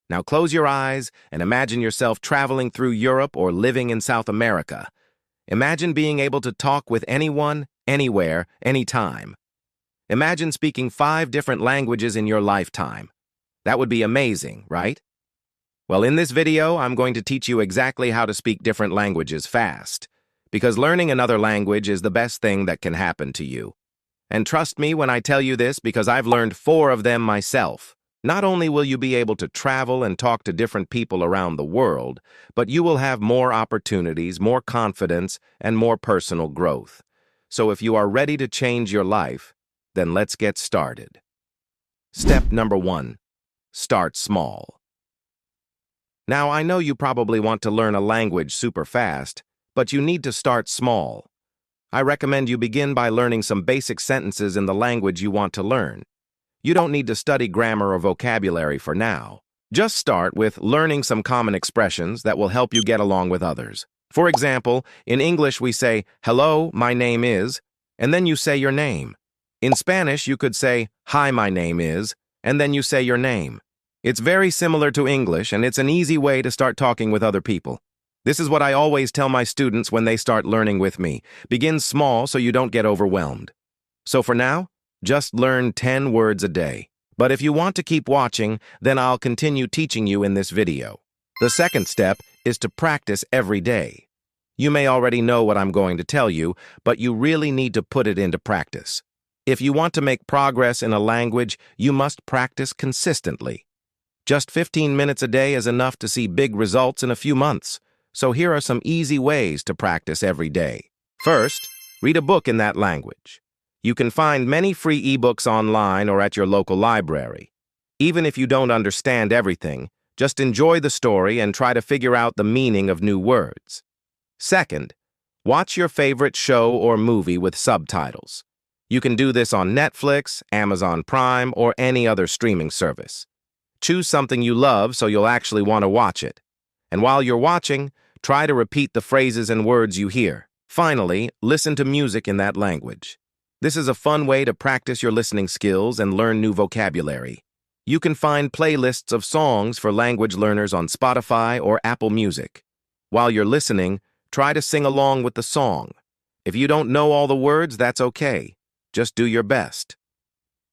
Now close your eyes and imagine yourself traveling through Europe or living in South America. Imagine being able to talk with anyone, anywhere, anytime. Imagine speaking 5 different languages in your lifetime. That would be amazing, right? Well, in this video, I'm going to teach you exactly how to speak different languages fast, because learning another language is the best thing that can happen to you. And trust me when I tell you this, because I've learned 4 of them myself. Not only will you be able to travel and talk to different people around the world, but you will have more opportunities, more confidence, and more personal growth. So if you are ready to change your life, then let's get started. Step number 1. Start small. Now, I know you probably want to learn a language super fast, but you need to start small. I recommend you begin by learning some basic sentences in the language you want to learn. You don't need to study grammar or vocabulary for now. Just start with learning some common expressions that will help you get along with others. For example, in English we say, "Hello, my name is," and then you say your name. In Spanish, you could say, "Hi, my name is," and then you say your name. It's very similar to English, and it's an easy way to start talking with other people. This is what I always tell my students when they start learning with me. Begin small so you don't get overwhelmed. So for now, just learn 10 words a day. But if you want to keep watching, then I'll continue teaching you in this video. The second step is to practice every day. You may already know what I'm going to tell you, but you really need to put it into practice. If you want to make progress in a language, you must practice consistently. Just 15 minutes a day is enough to see big results in a few months. So here are some easy ways to practice every day. First, read a book in that language. You can find many free ebooks online or at your local library. Even if you don't understand everything, just enjoy the story and try to figure out the meaning of new words. Second, watch your favorite show or movie with subtitles. You can do this on Netflix, Amazon Prime, or any other streaming service. Choose something you love so you'll actually want to watch it. And while you're watching, try to repeat the phrases and words you hear. Finally, listen to music in that language. This is a fun way to practice your listening skills and learn new vocabulary. You can find playlists of songs for language learners on Spotify or Apple Music. While you're listening, try to sing along with the song. If you don't know all the words, that's okay. Just do your best.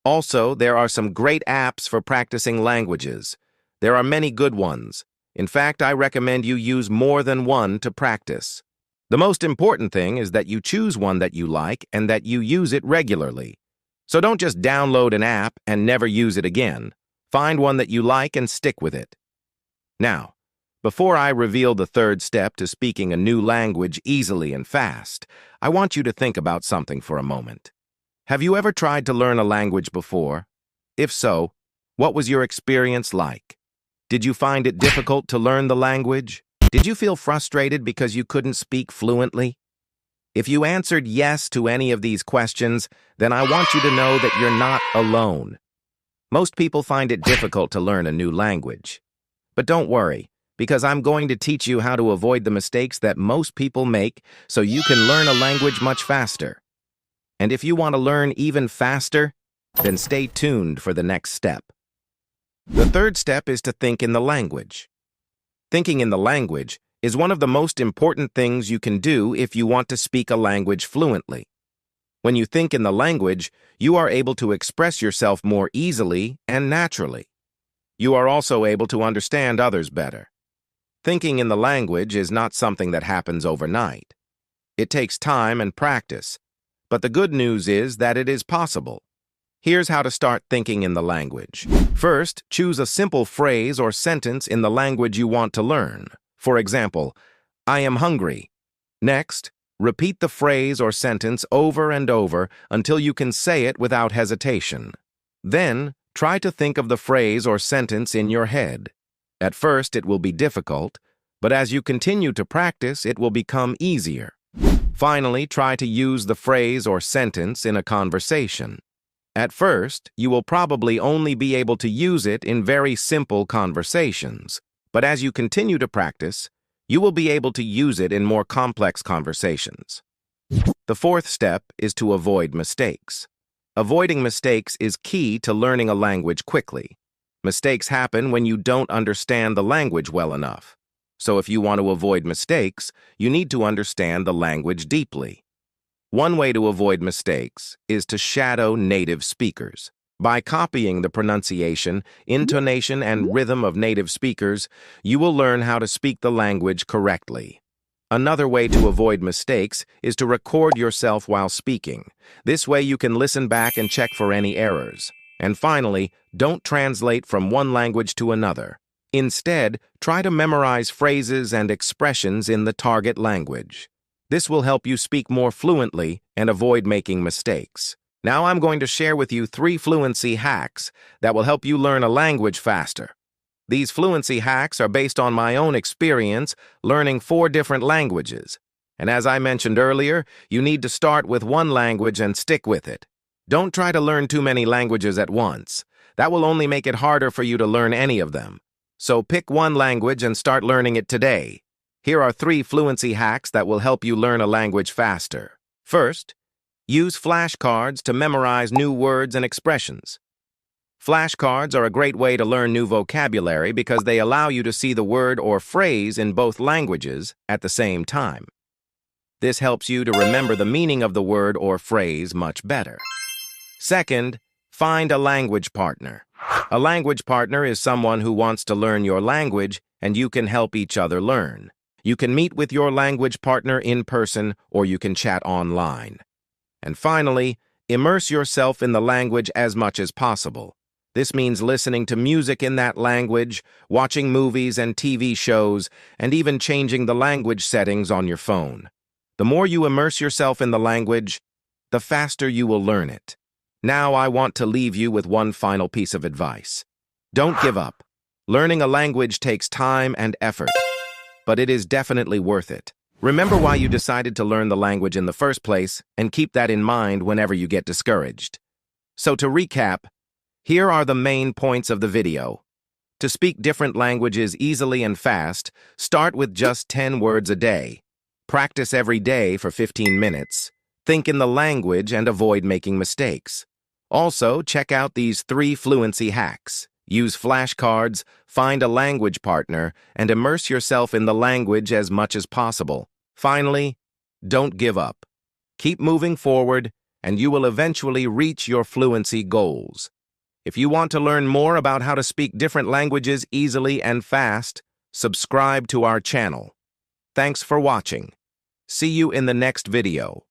Also, there are some great apps for practicing languages. There are many good ones. In fact, I recommend you use more than one to practice. The most important thing is that you choose one that you like and that you use it regularly. So don't just download an app and never use it again. Find one that you like and stick with it. Now, before I reveal the third step to speaking a new language easily and fast, I want you to think about something for a moment. Have you ever tried to learn a language before? If so, what was your experience like? Did you find it difficult to learn the language? Did you feel frustrated because you couldn't speak fluently? If you answered yes to any of these questions, then I want you to know that you're not alone. Most people find it difficult to learn a new language. But don't worry, because I'm going to teach you how to avoid the mistakes that most people make so you can learn a language much faster. And if you want to learn even faster, then stay tuned for the next step. The third step is to think in the language. Thinking in the language is one of the most important things you can do if you want to speak a language fluently. When you think in the language, you are able to express yourself more easily and naturally. You are also able to understand others better. Thinking in the language is not something that happens overnight. It takes time and practice, but the good news is that it is possible. Here's how to start thinking in the language. First, choose a simple phrase or sentence in the language you want to learn. For example, "I am hungry." Next, repeat the phrase or sentence over and over until you can say it without hesitation. Then, try to think of the phrase or sentence in your head. At first, it will be difficult, but as you continue to practice, it will become easier. Finally, try to use the phrase or sentence in a conversation. At first, you will probably only be able to use it in very simple conversations, but as you continue to practice, you will be able to use it in more complex conversations. The fourth step is to avoid mistakes. Avoiding mistakes is key to learning a language quickly. Mistakes happen when you don't understand the language well enough. So if you want to avoid mistakes, you need to understand the language deeply. One way to avoid mistakes is to shadow native speakers. By copying the pronunciation, intonation, and rhythm of native speakers, you will learn how to speak the language correctly. Another way to avoid mistakes is to record yourself while speaking. This way you can listen back and check for any errors. And finally, don't translate from one language to another. Instead, try to memorize phrases and expressions in the target language. This will help you speak more fluently and avoid making mistakes. Now I'm going to share with you 3 fluency hacks that will help you learn a language faster. These fluency hacks are based on my own experience learning 4 different languages. And as I mentioned earlier, you need to start with one language and stick with it. Don't try to learn too many languages at once. That will only make it harder for you to learn any of them. So pick one language and start learning it today. Here are 3 fluency hacks that will help you learn a language faster. First, use flashcards to memorize new words and expressions. Flashcards are a great way to learn new vocabulary because they allow you to see the word or phrase in both languages at the same time. This helps you to remember the meaning of the word or phrase much better. Second, find a language partner. A language partner is someone who wants to learn your language, and you can help each other learn. You can meet with your language partner in person, or you can chat online. And finally, immerse yourself in the language as much as possible. This means listening to music in that language, watching movies and TV shows, and even changing the language settings on your phone. The more you immerse yourself in the language, the faster you will learn it. Now I want to leave you with one final piece of advice. Don't give up. Learning a language takes time and effort, but it is definitely worth it. Remember why you decided to learn the language in the first place, and keep that in mind whenever you get discouraged. So to recap, here are the main points of the video. To speak different languages easily and fast, start with just 10 words a day. Practice every day for 15 minutes. Think in the language and avoid making mistakes. Also, check out these 3 fluency hacks. Use flashcards, find a language partner, and immerse yourself in the language as much as possible. Finally, don't give up. Keep moving forward, and you will eventually reach your fluency goals. If you want to learn more about how to speak different languages easily and fast, subscribe to our channel. Thanks for watching. See you in the next video.